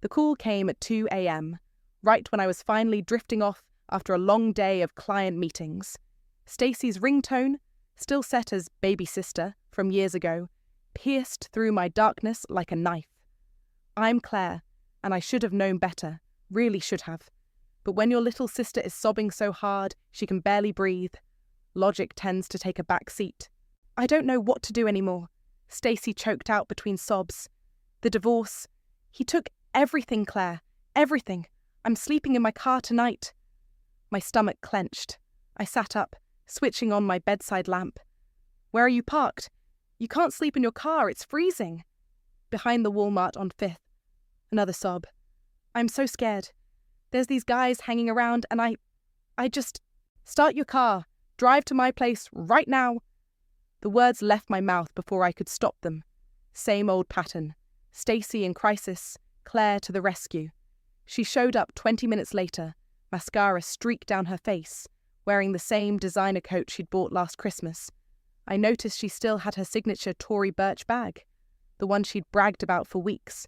The call came at 2 a.m., right when I was finally drifting off after a long day of client meetings. Stacey's ringtone, still set as baby sister from years ago, pierced through my darkness like a knife. I'm Claire, and I should have known better, really should have. But when your little sister is sobbing so hard she can barely breathe, logic tends to take a back seat. I don't know what to do anymore. Stacey choked out between sobs. The divorce. He took everything, Claire. Everything. I'm sleeping in my car tonight. My stomach clenched. I sat up, switching on my bedside lamp. Where are you parked? You can't sleep in your car, it's freezing. Behind the Walmart on 5th. Another sob. I'm so scared. There's these guys hanging around and I just... Start your car. Drive to my place right now. The words left my mouth before I could stop them. Same old pattern. Stacey in crisis, Claire to the rescue. She showed up 20 minutes later, mascara streaked down her face, wearing the same designer coat she'd bought last Christmas. I noticed she still had her signature Tory Burch bag, the one she'd bragged about for weeks.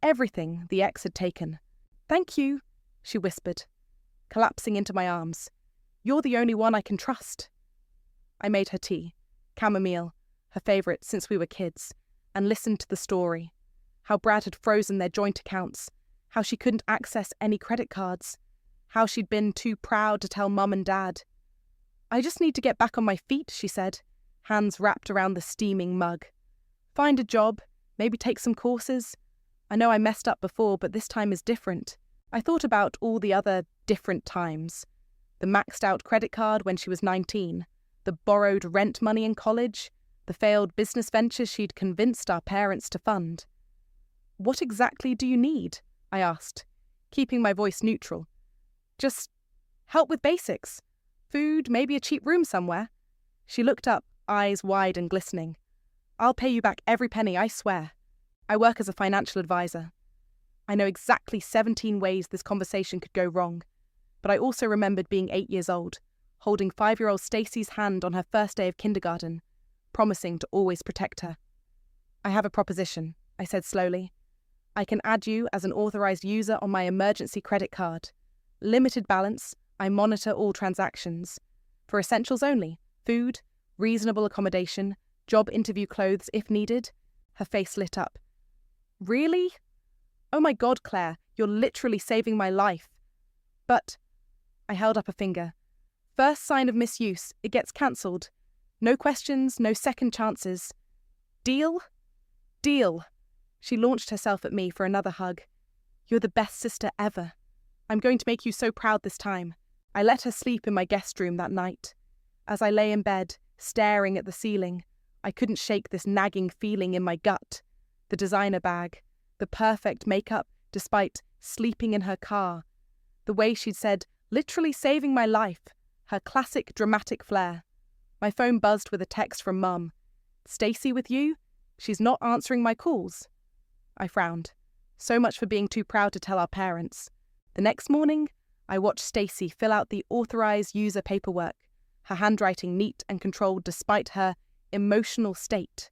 Everything the ex had taken. Thank you, she whispered, collapsing into my arms. You're the only one I can trust. I made her tea, chamomile, her favourite since we were kids, and listened to the story. How Brad had frozen their joint accounts, how she couldn't access any credit cards, how she'd been too proud to tell Mum and Dad. I just need to get back on my feet, she said, hands wrapped around the steaming mug. Find a job, maybe take some courses. I know I messed up before, but this time is different. I thought about all the other different times. The maxed out credit card when she was 19, the borrowed rent money in college, the failed business ventures she'd convinced our parents to fund. What exactly do you need? I asked, keeping my voice neutral. Just help with basics. Food, maybe a cheap room somewhere. She looked up, eyes wide and glistening. I'll pay you back every penny, I swear. I work as a financial advisor. I know exactly 17 ways this conversation could go wrong, but I also remembered being 8 years old, holding 5-year-old Stacey's hand on her first day of kindergarten, promising to always protect her. I have a proposition, I said slowly. I can add you as an authorized user on my emergency credit card. Limited balance, I monitor all transactions. For essentials only, food, reasonable accommodation, job interview clothes if needed. Her face lit up. Really? Oh my God, Claire, you're literally saving my life. But, I held up a finger. First sign of misuse, it gets cancelled. No questions, no second chances. Deal? Deal. She launched herself at me for another hug. You're the best sister ever. I'm going to make you so proud this time. I let her sleep in my guest room that night. As I lay in bed, staring at the ceiling, I couldn't shake this nagging feeling in my gut. The designer bag, the perfect makeup despite sleeping in her car. The way she'd said, literally saving my life, her classic dramatic flair. My phone buzzed with a text from Mum. Stacey with you? She's not answering my calls. I frowned. So much for being too proud to tell our parents. The next morning, I watched Stacey fill out the authorized user paperwork, her handwriting neat and controlled despite her emotional state.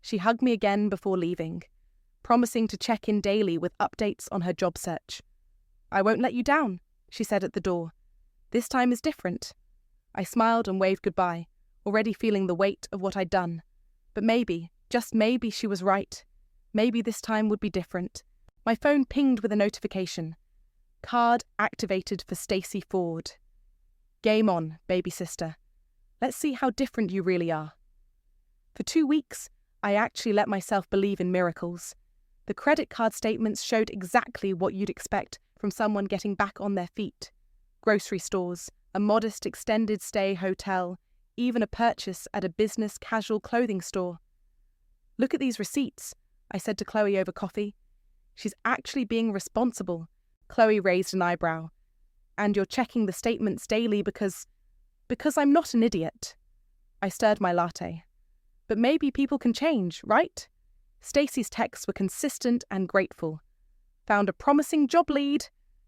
She hugged me again before leaving, promising to check in daily with updates on her job search. I won't let you down, she said at the door. This time is different. I smiled and waved goodbye, already feeling the weight of what I'd done. But maybe, just maybe she was right. Maybe this time would be different. My phone pinged with a notification. Card activated for Stacey Ford. Game on, baby sister. Let's see how different you really are. For 2 weeks, I actually let myself believe in miracles. The credit card statements showed exactly what you'd expect from someone getting back on their feet. Grocery stores, a modest extended stay hotel, even a purchase at a business casual clothing store. Look at these receipts, I said to Chloe over coffee. She's actually being responsible. Chloe raised an eyebrow. And you're checking the statements daily because I'm not an idiot. I stirred my latte. But maybe people can change, right? Stacey's texts were consistent and grateful. Found a promising job lead.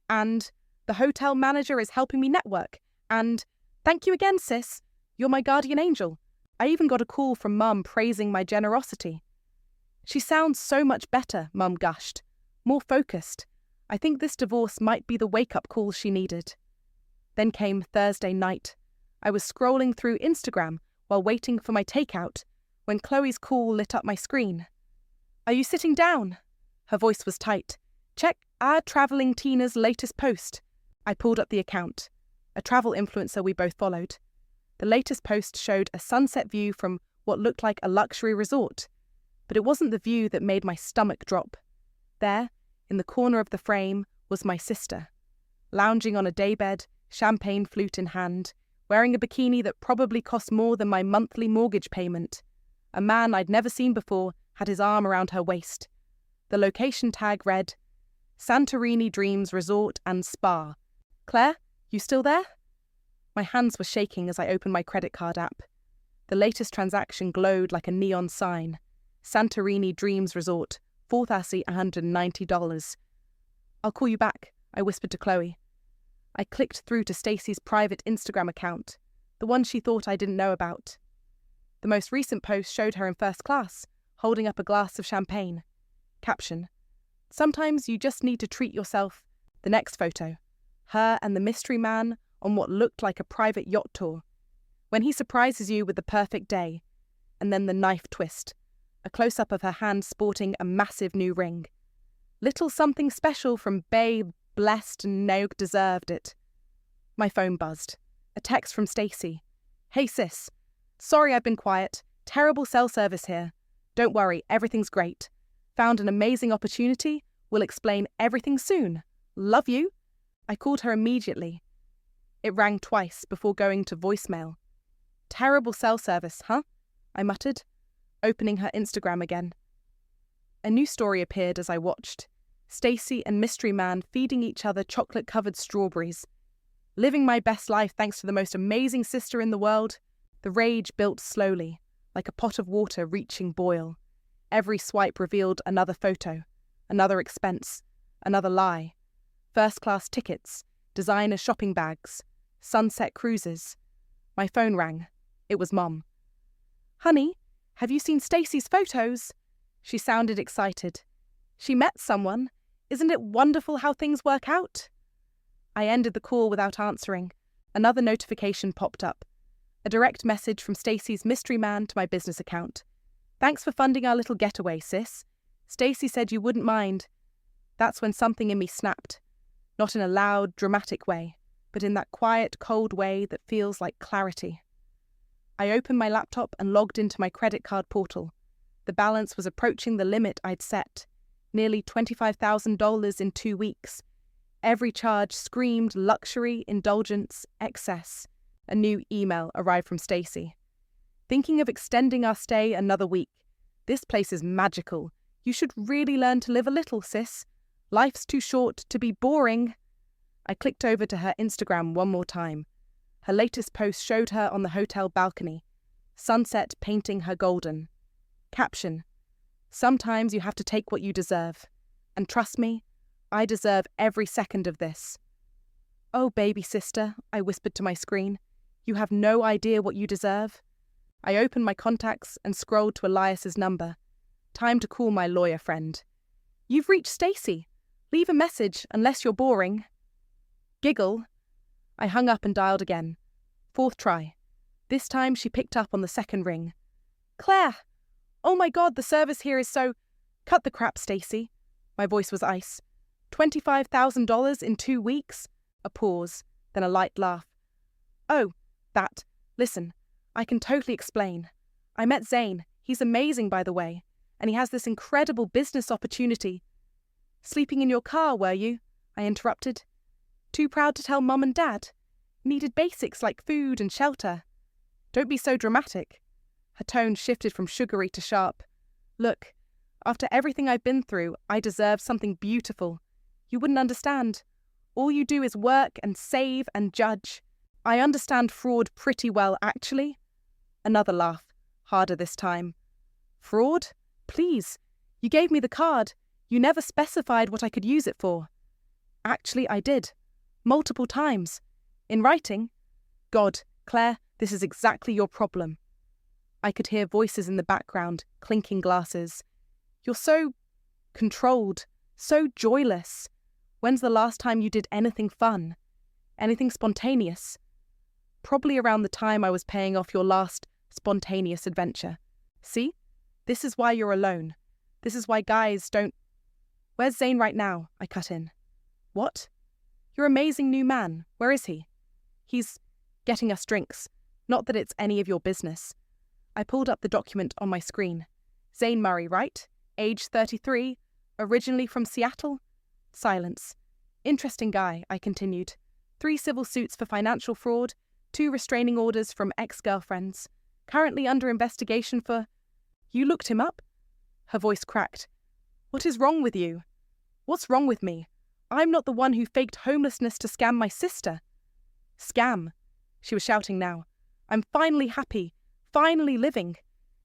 And the hotel manager is helping me network. And thank you again, sis. You're my guardian angel. I even got a call from Mum praising my generosity. She sounds so much better, Mum gushed. more focused. I think this divorce might be the wake-up call she needed. Then came Thursday night. I was scrolling through Instagram while waiting for my takeout when Chloe's call lit up my screen. "Are you sitting down?" Her voice was tight. "Check our Traveling Tina's latest post." I pulled up the account, a travel influencer we both followed. The latest post showed a sunset view from what looked like a luxury resort, but it wasn't the view that made my stomach drop. There, in the corner of the frame, was my sister, lounging on a daybed, champagne flute in hand, wearing a bikini that probably cost more than my monthly mortgage payment. A man I'd never seen before had his arm around her waist. The location tag read, "Santorini Dreams Resort and Spa." "Claire, you still there?" My hands were shaking as I opened my credit card app. The latest transaction glowed like a neon sign. Santorini Dreams Resort, $4,190. "I'll call you back," I whispered to Chloe. I clicked through to Stacey's private Instagram account, the one she thought I didn't know about. The most recent post showed her in first class, holding up a glass of champagne. Caption: "Sometimes you just need to treat yourself." The next photo: her and the mystery man on what looked like a private yacht tour. When he surprises you with the perfect day. And then the knife twist. A close-up of her hand sporting a massive new ring. Little something special from Babe, blessed and Nogue deserved it. My phone buzzed. A text from Stacey. "Hey sis, sorry I've been quiet. Terrible cell service here. Don't worry, everything's great. Found an amazing opportunity. We'll explain everything soon. Love you." I called her immediately. It rang twice before going to voicemail. "Terrible cell service, huh?" I muttered, opening her Instagram again. A new story appeared as I watched. Stacey and Mystery Man feeding each other chocolate-covered strawberries. Living my best life thanks to the most amazing sister in the world. The rage built slowly, like a pot of water reaching boil. Every swipe revealed another photo, another expense, another lie. First-class tickets, designer shopping bags, sunset cruises. My phone rang. It was Mom. "Honey, have you seen Stacey's photos?" She sounded excited. "She met someone. Isn't it wonderful how things work out?" I ended the call without answering. Another notification popped up. A direct message from Stacey's mystery man to my business account. "Thanks for funding our little getaway, sis. Stacey said you wouldn't mind." That's when something in me snapped. Not in a loud, dramatic way, but in that quiet, cold way that feels like clarity. I opened my laptop and logged into my credit card portal. The balance was approaching the limit I'd set. Nearly $25,000 in 2 weeks. Every charge screamed luxury, indulgence, excess. A new email arrived from Stacey. "Thinking of extending our stay another week. This place is magical. You should really learn to live a little, sis. Life's too short to be boring." I clicked over to her Instagram one more time. Her latest post showed her on the hotel balcony, sunset painting her golden. Caption: "Sometimes you have to take what you deserve. And trust me, I deserve every second of this." "Oh, baby sister," I whispered to my screen. "You have no idea what you deserve." I opened my contacts and scrolled to Elias's number. Time to call my lawyer friend. "You've reached Stacey. Leave a message unless you're boring." Giggle. I hung up and dialed again. 4th try. This time she picked up on the second ring. "Claire! Oh my God, the service here is so—" "Cut the crap, Stacey." My voice was ice. $25,000 in 2 weeks? A pause, then a light laugh. "Oh, that. Listen, I can totally explain. I met Zane. He's amazing, by the way. And he has this incredible business opportunity." "Sleeping in your car, were you?" I interrupted. "Too proud to tell Mum and Dad? Needed basics like food and shelter." "Don't be so dramatic." Her tone shifted from sugary to sharp. "Look, after everything I've been through, I deserve something beautiful. You wouldn't understand. All you do is work and save and judge. I understand fraud pretty well, actually." Another laugh, harder this time. "Fraud? Please. You gave me the card. You never specified what I could use it for." "Actually, I did. Multiple times. In writing." "God, Claire, this is exactly your problem." I could hear voices in the background, clinking glasses. "You're so controlled, So joyless. When's the last time you did anything fun? Anything spontaneous? Probably around the time I was paying off your last spontaneous adventure. See? This is why you're alone. This is why guys don't... Where's Zane right now? I cut in. What? Your amazing new man. Where is he? He's getting us drinks. Not that it's any of your business. I pulled up the document on my screen. Zane Murray, right? Age 33, originally from Seattle? Silence. Interesting guy, I continued. 3 civil suits for financial fraud, 2 restraining orders from ex-girlfriends. Currently under investigation for... You looked him up? Her voice cracked. What is wrong with you? What's wrong with me? I'm not the one who faked homelessness to scam my sister. Scam, she was shouting now. I'm finally happy, finally living.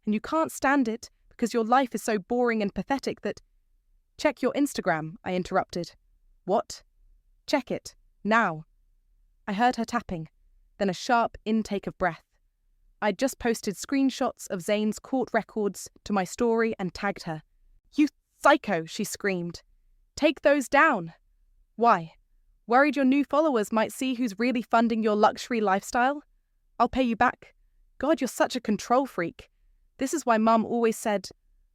And you can't stand it because your life is so boring and pathetic that... Check your Instagram, I interrupted. What? Check it, now. I heard her tapping, then a sharp intake of breath. I'd just posted screenshots of Zane's court records to my story and tagged her. You psycho, she screamed. Take those down. Why? Worried your new followers might see who's really funding your luxury lifestyle? I'll pay you back. God, you're such a control freak. This is why Mum always said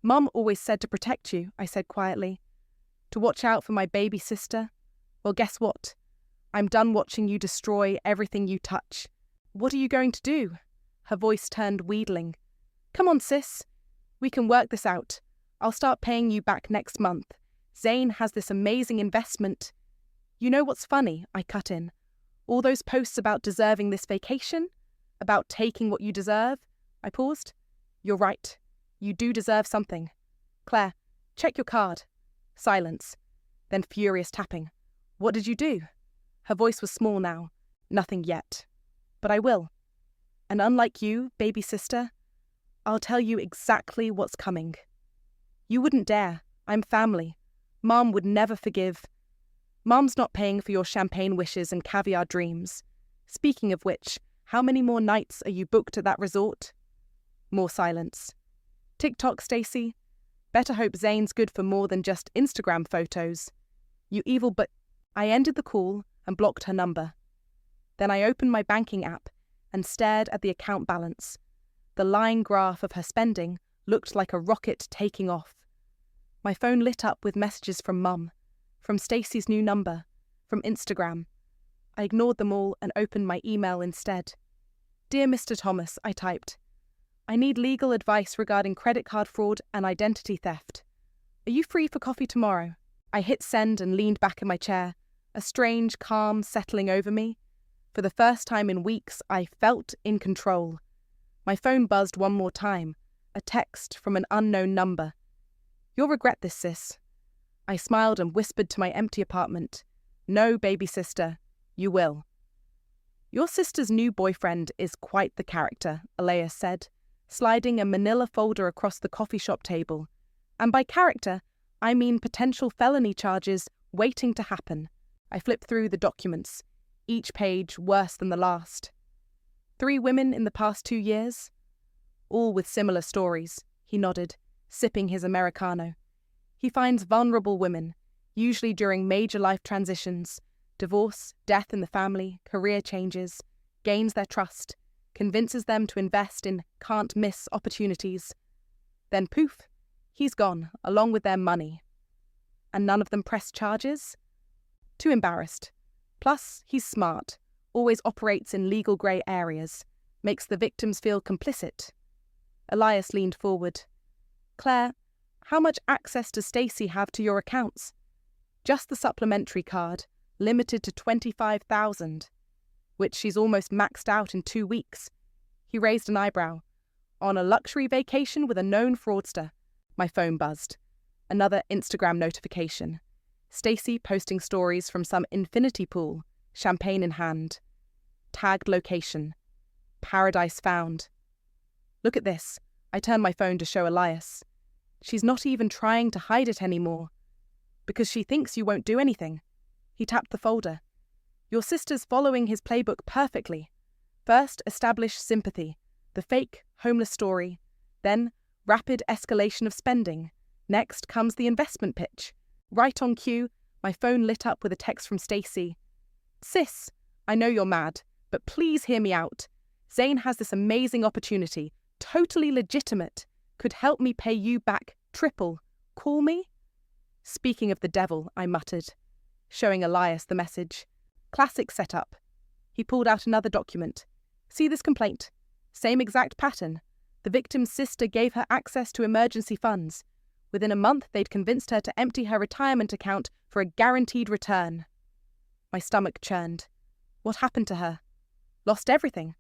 to protect you, I said quietly. To watch out for my baby sister? Well, guess what? I'm done watching you destroy everything you touch. What are you going to do? Her voice turned wheedling. Come on, sis. We can work this out. I'll start paying you back next month. Zane has this amazing investment. You know what's funny? I cut in. All those posts about deserving this vacation? About taking what you deserve? I paused. You're right. You do deserve something. Claire, check your card. Silence. Then furious tapping. What did you do? Her voice was small now. Nothing yet. But I will. And unlike you, baby sister, I'll tell you exactly what's coming. You wouldn't dare. I'm family. Mom would never forgive. Mom's not paying for your champagne wishes and caviar dreams. Speaking of which, how many more nights are you booked at that resort? More silence. TikTok, Stacey. Better hope Zane's good for more than just Instagram photos. You evil but... I ended the call and blocked her number. Then I opened my banking app and stared at the account balance. The line graph of her spending looked like a rocket taking off. My phone lit up with messages from Mum, from Stacey's new number, from Instagram. I ignored them all and opened my email instead. Dear Mr. Thomas, I typed. I need legal advice regarding credit card fraud and identity theft. Are you free for coffee tomorrow? I hit send and leaned back in my chair, a strange calm settling over me. For the first time in weeks, I felt in control. My phone buzzed one more time, a text from an unknown number. You'll regret this, sis. I smiled and whispered to my empty apartment. No, baby sister, you will. Your sister's new boyfriend is quite the character, Elias said, sliding a manila folder across the coffee shop table. And by character, I mean potential felony charges waiting to happen. I flipped through the documents, each page worse than the last. 3 women in the past 2 years? All with similar stories, he nodded, sipping his Americano. He finds vulnerable women, usually during major life transitions, divorce, death in the family, career changes, gains their trust, convinces them to invest in can't-miss opportunities. Then poof, he's gone, along with their money. And none of them press charges? Too embarrassed. Plus, he's smart, always operates in legal grey areas, makes the victims feel complicit. Elias leaned forward. Claire, how much access does Stacey have to your accounts? Just the supplementary card, limited to 25,000, which she's almost maxed out in 2 weeks. He raised an eyebrow. On a luxury vacation with a known fraudster. My phone buzzed. Another Instagram notification. Stacey posting stories from some infinity pool, champagne in hand. Tagged location. Paradise found. Look at this. I turned my phone to show Elias. She's not even trying to hide it anymore. Because she thinks you won't do anything. He tapped the folder. Your sister's following his playbook perfectly. First, establish sympathy, the fake, homeless story. Then, rapid escalation of spending. Next comes the investment pitch. Right on cue, my phone lit up with a text from Stacey. "Sis, I know you're mad, but please hear me out. Zane has this amazing opportunity, totally legitimate. Could help me pay you back triple. Call me?" "Speaking of the devil," I muttered, showing Elias the message. Classic setup. He pulled out another document. "See this complaint? Same exact pattern. The victim's sister gave her access to emergency funds. Within a month, they'd convinced her to empty her retirement account for a guaranteed return." My stomach churned. What happened to her? Lost everything.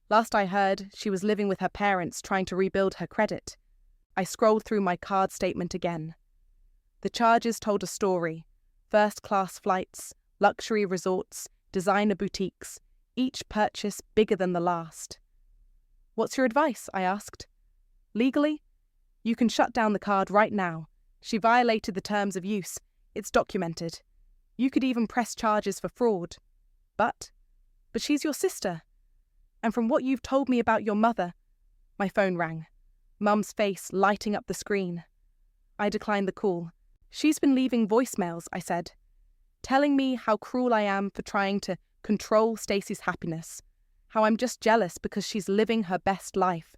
Last I heard, she was living with her parents trying to rebuild her credit. I scrolled through my card statement again. The charges told a story. First-class flights, luxury resorts, designer boutiques, each purchase bigger than the last. "What's your advice?" I asked. "Legally? You can shut down the card right now. She violated the terms of use. It's documented. You could even press charges for fraud. But she's your sister. And from what you've told me about your mother..." My phone rang. Mum's face lighting up the screen. I declined the call. "She's been leaving voicemails," I said, "telling me how cruel I am for trying to control Stacey's happiness, how I'm just jealous because she's living her best life.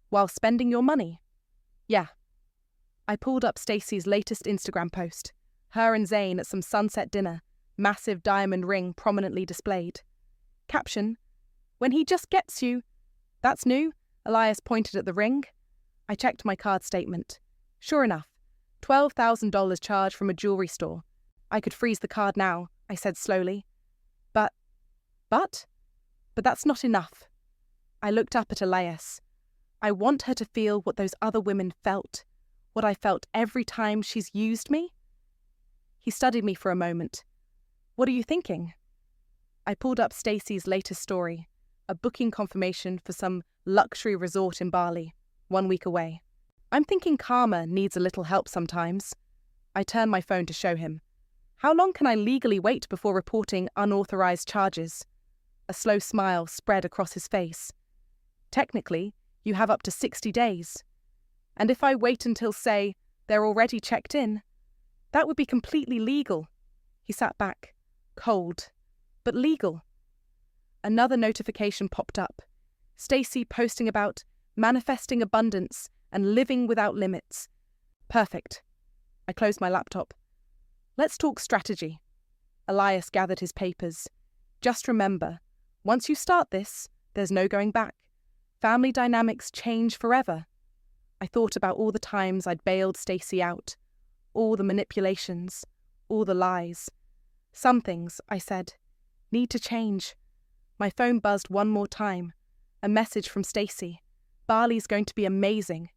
While spending your money." "Yeah." I pulled up Stacey's latest Instagram post. Her and Zane at some sunset dinner, massive diamond ring prominently displayed. Caption, "When he just gets you." "That's new." Elias pointed at the ring. I checked my card statement. Sure enough, $12,000 charge from a jewelry store. I could freeze the card now, I said slowly. But that's not enough. I looked up at Elias. I want her to feel what those other women felt, what I felt every time she's used me. He studied me for a moment. "What are you thinking?" I pulled up Stacey's latest story, a booking confirmation for some luxury resort in Bali, 1 week away. "I'm thinking karma needs a little help sometimes." I turned my phone to show him. "How long can I legally wait before reporting unauthorized charges?" A slow smile spread across his face. "Technically, you have up to 60 days. And if I wait until, say, they're already checked in, that would be completely legal." He sat back, cold, but legal. Another notification popped up. Stacey posting about manifesting abundance and living without limits. Perfect. I closed my laptop. "Let's talk strategy." Elias gathered his papers. "Just remember, once you start this, there's no going back. Family dynamics change forever." I thought about all the times I'd bailed Stacey out, all the manipulations, all the lies. "Some things," I said, "need to change." My phone buzzed one more time. A message from Stacey. "Bali's going to be amazing.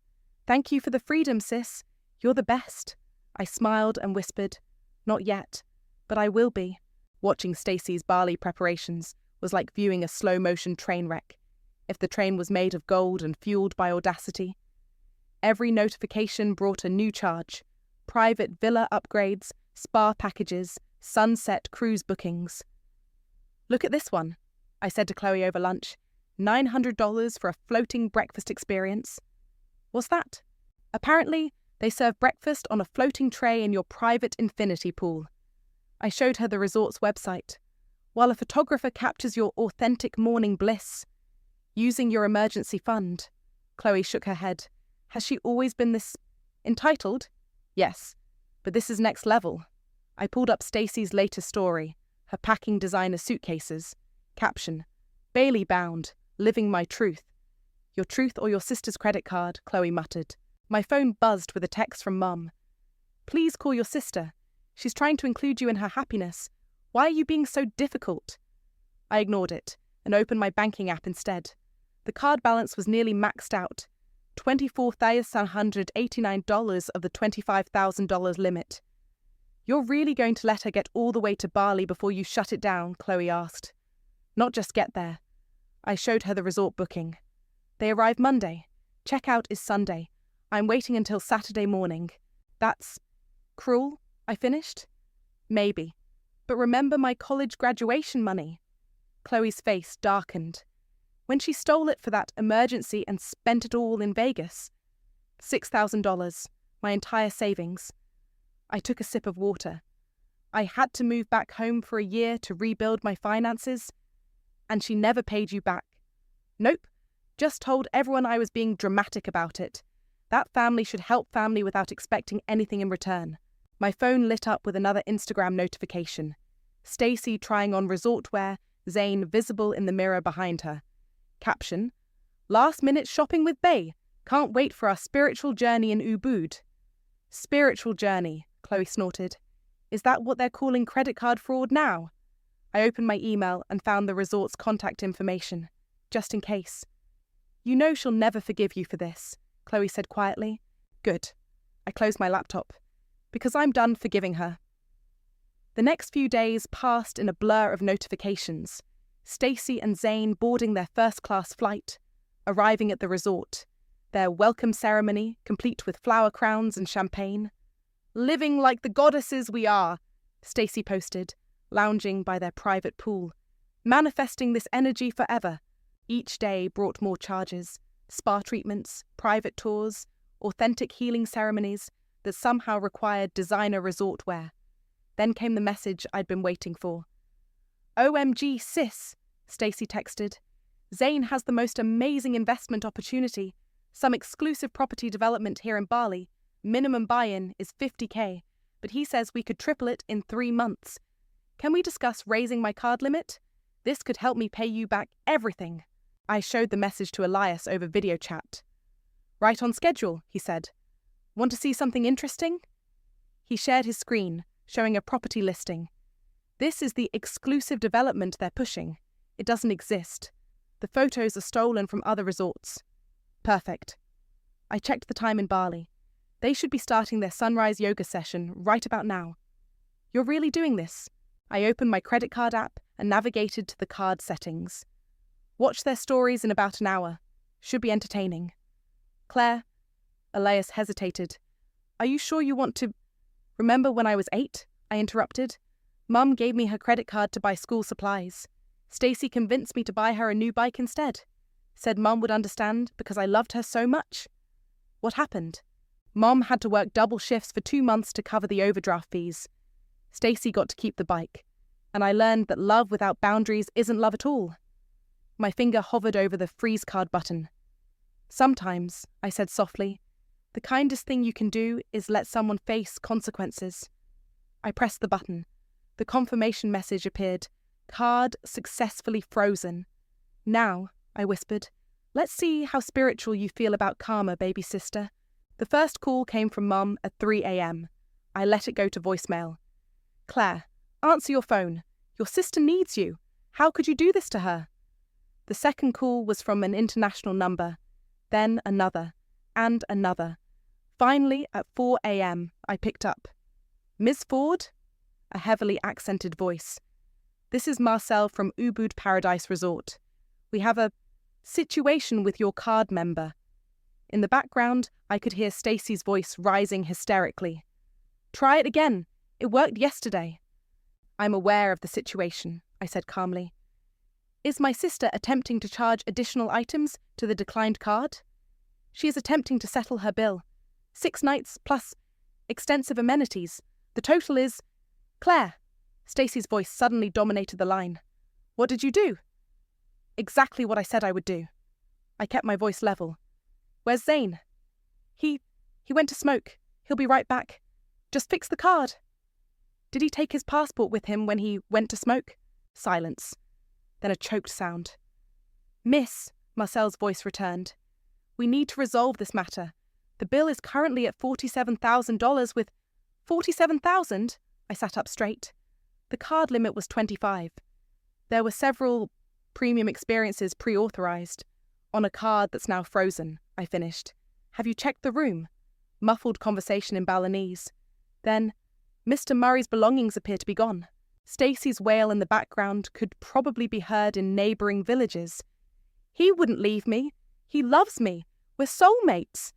Thank you for the freedom, sis. You're the best." I smiled and whispered, "Not yet, but I will be." Watching Stacey's Bali preparations was like viewing a slow-motion train wreck, if the train was made of gold and fueled by audacity. Every notification brought a new charge. Private villa upgrades, spa packages, sunset cruise bookings. "Look at this one," I said to Chloe over lunch. $900 for a floating breakfast experience. "What's that?" "Apparently, they serve breakfast on a floating tray in your private infinity pool." I showed her the resort's website. "While a photographer captures your authentic morning bliss. Using your emergency fund." Chloe shook her head. "Has she always been this entitled?" "Yes, but this is next level." I pulled up Stacey's latest story, her packing designer suitcases. Caption, "Bailey bound, living my truth." "Your truth or your sister's credit card," Chloe muttered. My phone buzzed with a text from Mum. "Please call your sister. She's trying to include you in her happiness. Why are you being so difficult?" I ignored it and opened my banking app instead. The card balance was nearly maxed out. $24,789 of the $25,000 limit. "You're really going to let her get all the way to Bali before you shut it down?" Chloe asked. "Not just get there." I showed her the resort booking. "They arrive Monday. Checkout is Sunday. I'm waiting until Saturday morning." "That's cruel," I finished. "Maybe. But remember my college graduation money." Chloe's face darkened. "When she stole it for that emergency and spent it all in Vegas. $6,000, my entire savings." I took a sip of water. I had to move back home for a year to rebuild my finances, and she never paid you back. Nope, just told everyone I was being dramatic about it. That family should help family without expecting anything in return. My phone lit up with another Instagram notification. Stacey trying on resort wear, Zayn visible in the mirror behind her. Caption: last minute shopping with Bae. Can't wait for our spiritual journey in Ubud. Spiritual journey, Chloe snorted. Is that what they're calling credit card fraud now? I opened my email and found the resort's contact information, just in case. You know she'll never forgive you for this, Chloe said quietly. Good. I closed my laptop, because I'm done forgiving her. The next few days passed in a blur of notifications. Stacey and Zayn boarding their first-class flight, arriving at the resort, their welcome ceremony complete with flower crowns and champagne. Living like the goddesses we are, Stacey posted, lounging by their private pool, manifesting this energy forever. Each day brought more charges, spa treatments, private tours, authentic healing ceremonies that somehow required designer resort wear. Then came the message I'd been waiting for. OMG, sis, Stacey texted. Zayn has the most amazing investment opportunity, some exclusive property development here in Bali. Minimum buy-in is $50,000, but he says we could triple it in 3 months. Can we discuss raising my card limit? This could help me pay you back everything. I showed the message to Elias over video chat. Right on schedule, he said. Want to see something interesting? He shared his screen, showing a property listing. This is the exclusive development they're pushing. It doesn't exist. The photos are stolen from other resorts. Perfect. I checked the time in Bali. They should be starting their sunrise yoga session right about now. You're really doing this? I opened my credit card app and navigated to the card settings. Watch their stories in about an hour. Should be entertaining. Claire, Elias hesitated. Are you sure you want to... Remember when I was 8? I interrupted. Mum gave me her credit card to buy school supplies. Stacey convinced me to buy her a new bike instead. Said Mum would understand because I loved her so much. What happened? Mom had to work double shifts for 2 months to cover the overdraft fees. Stacey got to keep the bike, and I learned that love without boundaries isn't love at all. My finger hovered over the freeze card button. Sometimes, I said softly, the kindest thing you can do is let someone face consequences. I pressed the button. The confirmation message appeared. Card successfully frozen. Now, I whispered, let's see how spiritual you feel about karma, baby sister. The first call came from Mum at 3 a.m. I let it go to voicemail. Claire, answer your phone. Your sister needs you. How could you do this to her? The second call was from an international number. Then another. And another. Finally, at 4 a.m., I picked up. Miss Ford? A heavily accented voice. This is Marcel from Ubud Paradise Resort. We have a situation with your card member. In the background, I could hear Stacey's voice rising hysterically. Try it again. It worked yesterday. I'm aware of the situation, I said calmly. Is my sister attempting to charge additional items to the declined card? She is attempting to settle her bill. 6 nights plus extensive amenities. The total is... Claire! Stacey's voice suddenly dominated the line. What did you do? Exactly what I said I would do. I kept my voice level. Where's Zayn? He went to smoke. He'll be right back. Just fix the card. Did he take his passport with him when he went to smoke? Silence. Then a choked sound. Miss, Marcel's voice returned. We need to resolve this matter. The bill is currently at $47,000 with... $47,000? I sat up straight. The card limit was $25,000. There were several premium experiences pre-authorized. On a card that's now frozen, I finished. Have you checked the room? Muffled conversation in Balinese. Then, Mr. Murray's belongings appear to be gone. Stacey's wail in the background could probably be heard in neighbouring villages. He wouldn't leave me. He loves me. We're soulmates.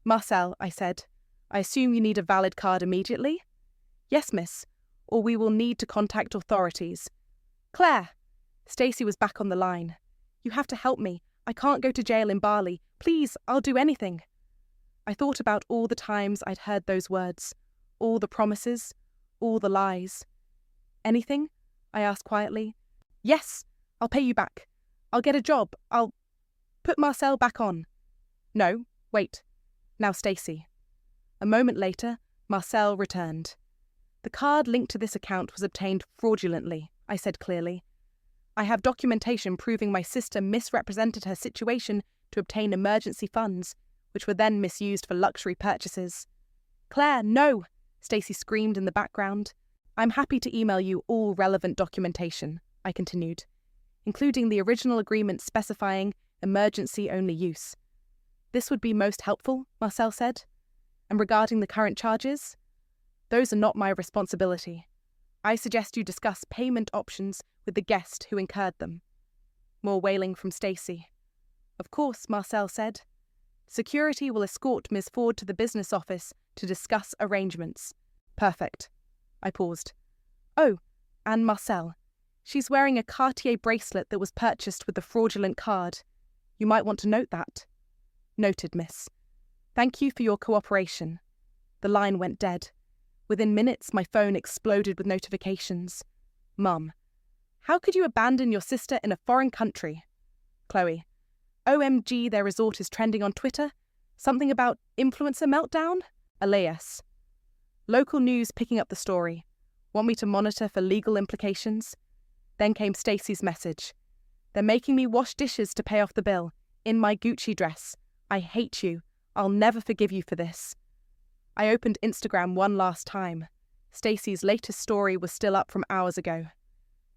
Marcel, I said, I assume you need a valid card immediately? Yes, miss, or we will need to contact authorities. Claire! Stacey was back on the line. You have to help me. I can't go to jail in Bali. Please, I'll do anything. I thought about all the times I'd heard those words, All the promises, all the lies. Anything? I asked quietly. Yes, I'll pay you back. I'll get a job. I'll put Marcel back on. No, wait. Now Stacey. A moment later, Marcel returned. The card linked to this account was obtained fraudulently, I said clearly. I have documentation proving my sister misrepresented her situation to obtain emergency funds, which were then misused for luxury purchases. Claire, no! Stacey screamed in the background. I'm happy to email you all relevant documentation, I continued, including the original agreement specifying emergency-only use. This would be most helpful, Marcel said. And regarding the current charges? Those are not my responsibility. I suggest you discuss payment options with the guest who incurred them. More wailing from Stacey. Of course, Marcel said. Security will escort Ms. Ford to the business office to discuss arrangements. Perfect. I paused. Oh, and Marcel. She's wearing a Cartier bracelet that was purchased with the fraudulent card. You might want to note that. Noted, miss. Thank you for your cooperation. The line went dead. Within minutes, my phone exploded with notifications. Mum. How could you abandon your sister in a foreign country? Chloe. OMG, their resort is trending on Twitter. Something about influencer meltdown? Elias. Local news picking up the story. Want me to monitor for legal implications? Then came Stacey's message. They're making me wash dishes to pay off the bill. In my Gucci dress. I hate you. I'll never forgive you for this. I opened Instagram one last time. Stacey's latest story was still up from hours ago.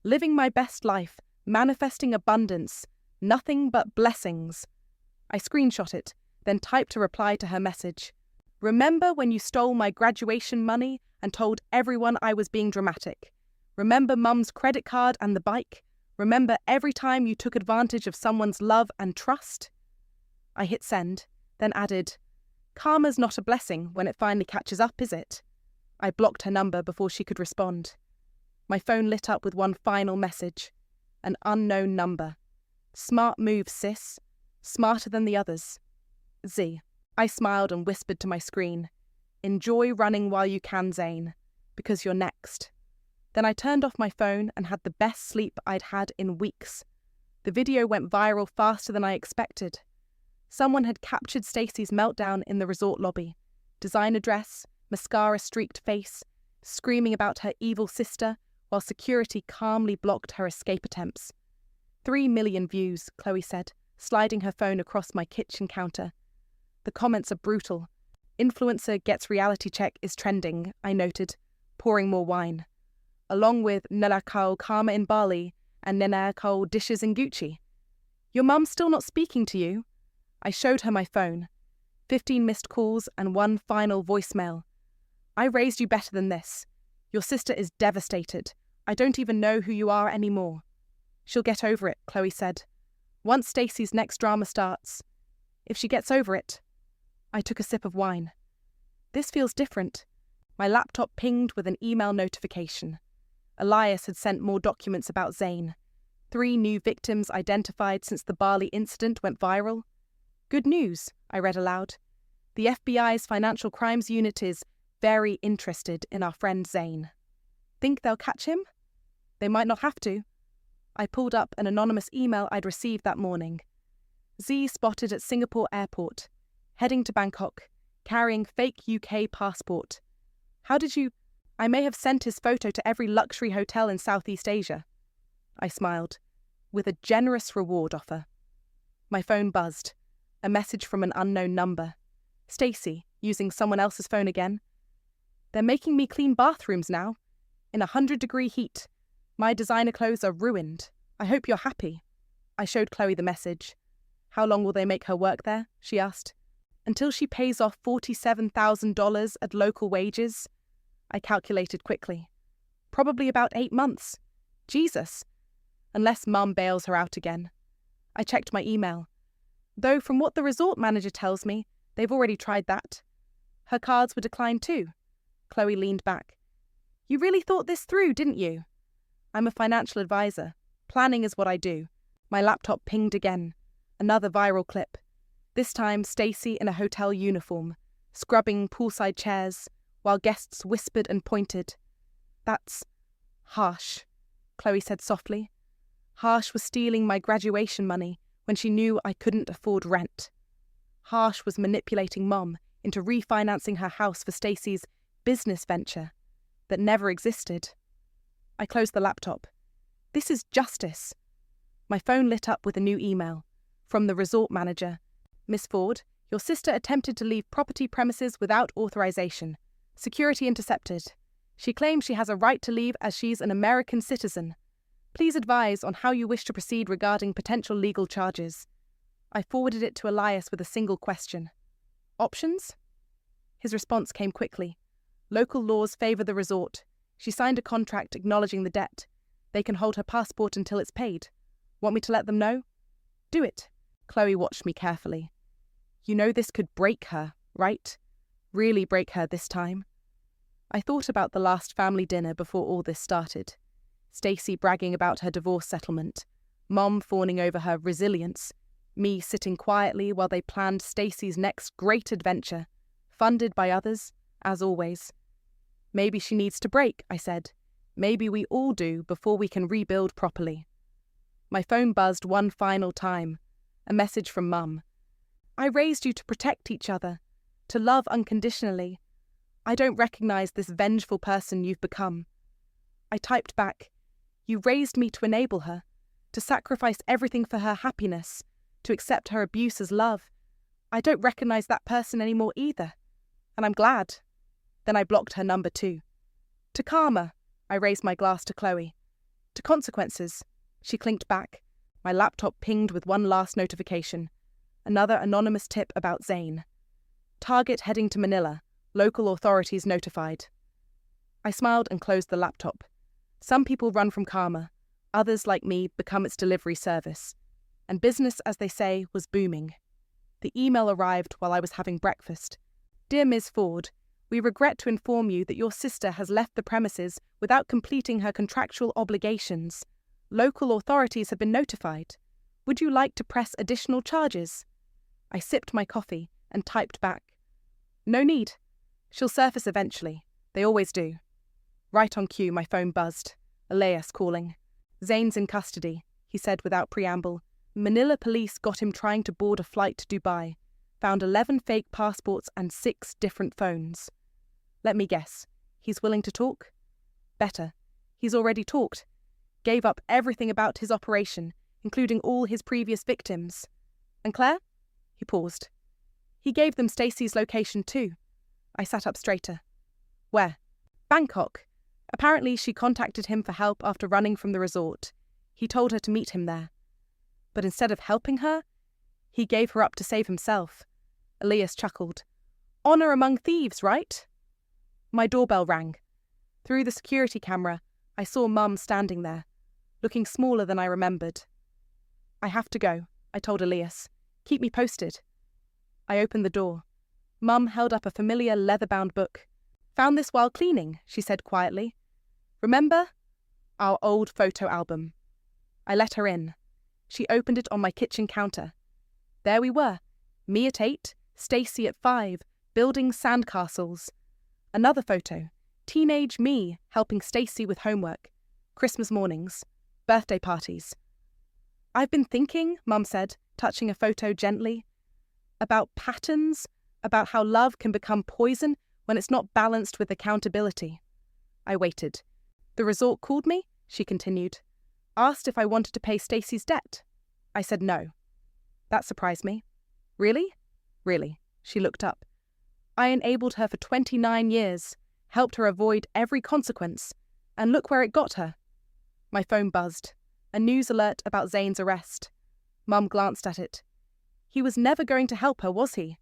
Living my best life, manifesting abundance, nothing but blessings. I screenshot it, then typed a reply to her message. Remember when you stole my graduation money and told everyone I was being dramatic? Remember Mum's credit card and the bike? Remember every time you took advantage of someone's love and trust? I hit send, then added, Karma's not a blessing when it finally catches up, is it? I blocked her number before she could respond. My phone lit up with one final message. An unknown number. Smart move, sis. Smarter than the others. Z. I smiled and whispered to my screen. Enjoy running while you can, Zane, because you're next. Then I turned off my phone and had the best sleep I'd had in weeks. The video went viral faster than I expected. Someone had captured Stacey's meltdown in the resort lobby. Designer dress, mascara-streaked face, screaming about her evil sister, while security calmly blocked her escape attempts. 3 million views, Chloe said, sliding her phone across my kitchen counter. The comments are brutal. Influencer gets reality check is trending, I noted, pouring more wine. Along with Nalakau Karma in Bali and Nenakau dishes in Gucci. Your mum's still not speaking to you? I showed her my phone. 15 missed calls and one final voicemail. I raised you better than this. Your sister is devastated. I don't even know who you are anymore. She'll get over it, Chloe said. Once Stacey's next drama starts. If she gets over it. I took a sip of wine. This feels different. My laptop pinged with an email notification. Elias had sent more documents about Zane. 3 new victims identified since the Bali incident went viral. Good news, I read aloud. The FBI's Financial Crimes Unit is very interested in our friend Zane. Think they'll catch him? They might not have to. I pulled up an anonymous email I'd received that morning. Z spotted at Singapore airport, heading to Bangkok, carrying fake UK passport. How did you... I may have sent his photo to every luxury hotel in Southeast Asia. I smiled, with a generous reward offer. My phone buzzed. A message from an unknown number. Stacey, using someone else's phone again. They're making me clean bathrooms now. In 100-degree heat. My designer clothes are ruined. I hope you're happy. I showed Chloe the message. How long will they make her work there? She asked. Until she pays off $47,000 at local wages. I calculated quickly. Probably about 8 months. Jesus. Unless Mum bails her out again. I checked my email. Though from what the resort manager tells me, they've already tried that. Her cards were declined too. Chloe leaned back. You really thought this through, didn't you? I'm a financial advisor. Planning is what I do. My laptop pinged again. Another viral clip. This time Stacey in a hotel uniform, scrubbing poolside chairs, while guests whispered and pointed. "That's Harsh," Chloe said softly. Harsh was stealing my graduation money when she knew I couldn't afford rent. Harsh was manipulating Mom into refinancing her house for Stacey's business venture that never existed. I closed the laptop. This is justice. My phone lit up with a new email from the resort manager. "Miss Ford, your sister attempted to leave property premises without authorization. Security intercepted. She claims she has a right to leave as she's an American citizen. Please advise on how you wish to proceed regarding potential legal charges." I forwarded it to Elias with a single question. "Options?" His response came quickly. "Local laws favor the resort. She signed a contract acknowledging the debt. They can hold her passport until it's paid. Want me to let them know?" "Do it." Chloe watched me carefully. "You know this could break her, right? Really break her this time." I thought about the last family dinner before all this started. Stacey bragging about her divorce settlement, Mom fawning over her resilience, me sitting quietly while they planned Stacey's next great adventure, funded by others, as always. "Maybe she needs to break," I said. "Maybe we all do before we can rebuild properly." My phone buzzed one final time. A message from Mum. "I raised you to protect each other, to love unconditionally. I don't recognize this vengeful person you've become." I typed back, "You raised me to enable her, to sacrifice everything for her happiness, to accept her abuse as love. I don't recognize that person anymore either. And I'm glad." Then I blocked her number too. "To karma," I raised my glass to Chloe. "To consequences," she clinked back. My laptop pinged with one last notification. Another anonymous tip about Zane. "Target heading to Manila. Local authorities notified." I smiled and closed the laptop. Some people run from karma. Others, like me, become its delivery service. And business, as they say, was booming. The email arrived while I was having breakfast. "Dear Ms. Ford, we regret to inform you that your sister has left the premises without completing her contractual obligations. Local authorities have been notified. Would you like to press additional charges?" I sipped my coffee and typed back, "No need. She'll surface eventually. They always do." Right on cue, my phone buzzed. Elias calling. "Zane's in custody," he said without preamble. "Manila police got him trying to board a flight to Dubai. Found 11 fake passports and 6 different phones." Let me guess. He's willing to talk? Better. He's already talked. Gave up everything about his operation, including all his previous victims. "And Claire?" He paused. "He gave them Stacey's location too." I sat up straighter. "Where?" "Bangkok. Apparently she contacted him for help after running from the resort. He told her to meet him there. But instead of helping her, he gave her up to save himself." Elias chuckled. "Honor among thieves, right?" My doorbell rang. Through the security camera, I saw Mum standing there, looking smaller than I remembered. "I have to go," I told Elias. "Keep me posted." I opened the door. Mum held up a familiar leather-bound book. "Found this while cleaning," she said quietly. "Remember? Our old photo album." I let her in. She opened it on my kitchen counter. There we were, me at 8, Stacey at 5, building sandcastles. Another photo, teenage me helping Stacey with homework, Christmas mornings, birthday parties. "I've been thinking," Mum said, touching a photo gently, "about patterns, about how love can become poison when it's not balanced with accountability." I waited. "The resort called me," she continued. "Asked if I wanted to pay Stacey's debt." I said no. That surprised me. "Really?" "Really." She looked up. "I enabled her for 29 years, helped her avoid every consequence, and look where it got her." My phone buzzed. A news alert about Zane's arrest. Mum glanced at it. "He was never going to help her, was he?"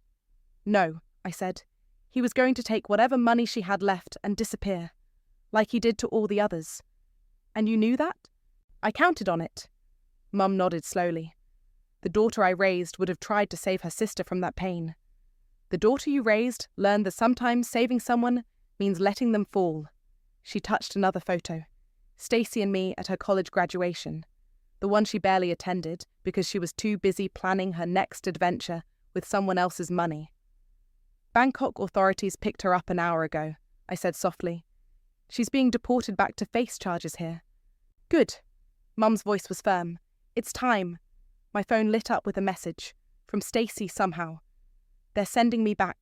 "No," I said. "He was going to take whatever money she had left and disappear, like he did to all the others." "And you knew that?" "I counted on it." Mum nodded slowly. "The daughter I raised would have tried to save her sister from that pain. The daughter you raised learned that sometimes saving someone means letting them fall." She touched another photo. Stacey and me at her college graduation. The one she barely attended because she was too busy planning her next adventure with someone else's money. "Bangkok authorities picked her up an hour ago. I said softly. She's being deported back to face charges here. Good. Mum's voice was firm. It's time. My phone lit up with a message. From Stacey somehow. They're sending me back.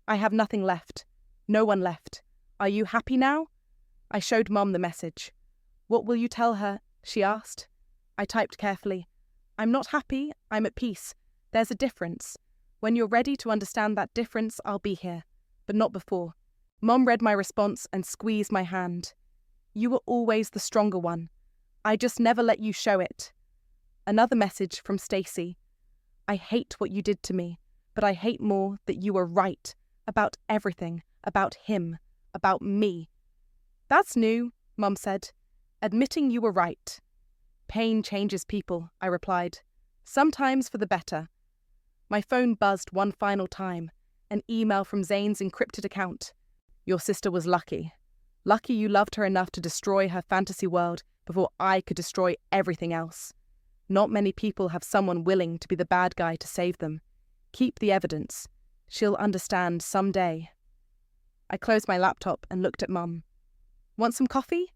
I have nothing left. No one left. Are you happy now? I showed Mum the message. What will you tell her? She asked. I typed carefully. I'm not happy. I'm at peace. There's a difference. When you're ready to understand that difference, I'll be here. But not before. Mum read my response and squeezed my hand. You were always the stronger one. I just never let you show it. Another message from Stacey. I hate what you did to me, but I hate more that you were right about everything, about him, about me. That's new, Mum said. Admitting you were right. Pain changes people, I replied. Sometimes for the better. My phone buzzed one final time. An email from Zane's encrypted account. Your sister was lucky. Lucky you loved her enough to destroy her fantasy world before I could destroy everything else. Not many people have someone willing to be the bad guy to save them. Keep the evidence. She'll understand someday. I closed my laptop and looked at Mum. Want some coffee?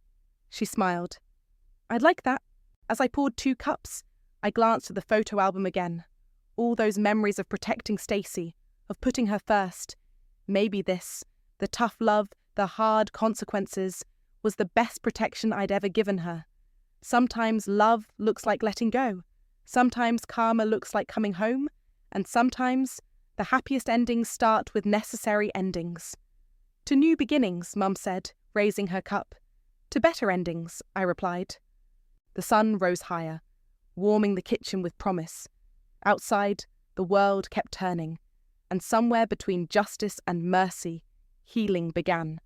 She smiled. I'd like that. As I poured 2 cups, I glanced at the photo album again. All those memories of protecting Stacey, of putting her first. Maybe this, the tough love, the hard consequences, was the best protection I'd ever given her. Sometimes love looks like letting go. Sometimes karma looks like coming home. And sometimes the happiest endings start with necessary endings. To new beginnings, Mum said, raising her cup. To better endings, I replied. The sun rose higher, warming the kitchen with promise. Outside, the world kept turning, and somewhere between justice and mercy, healing began.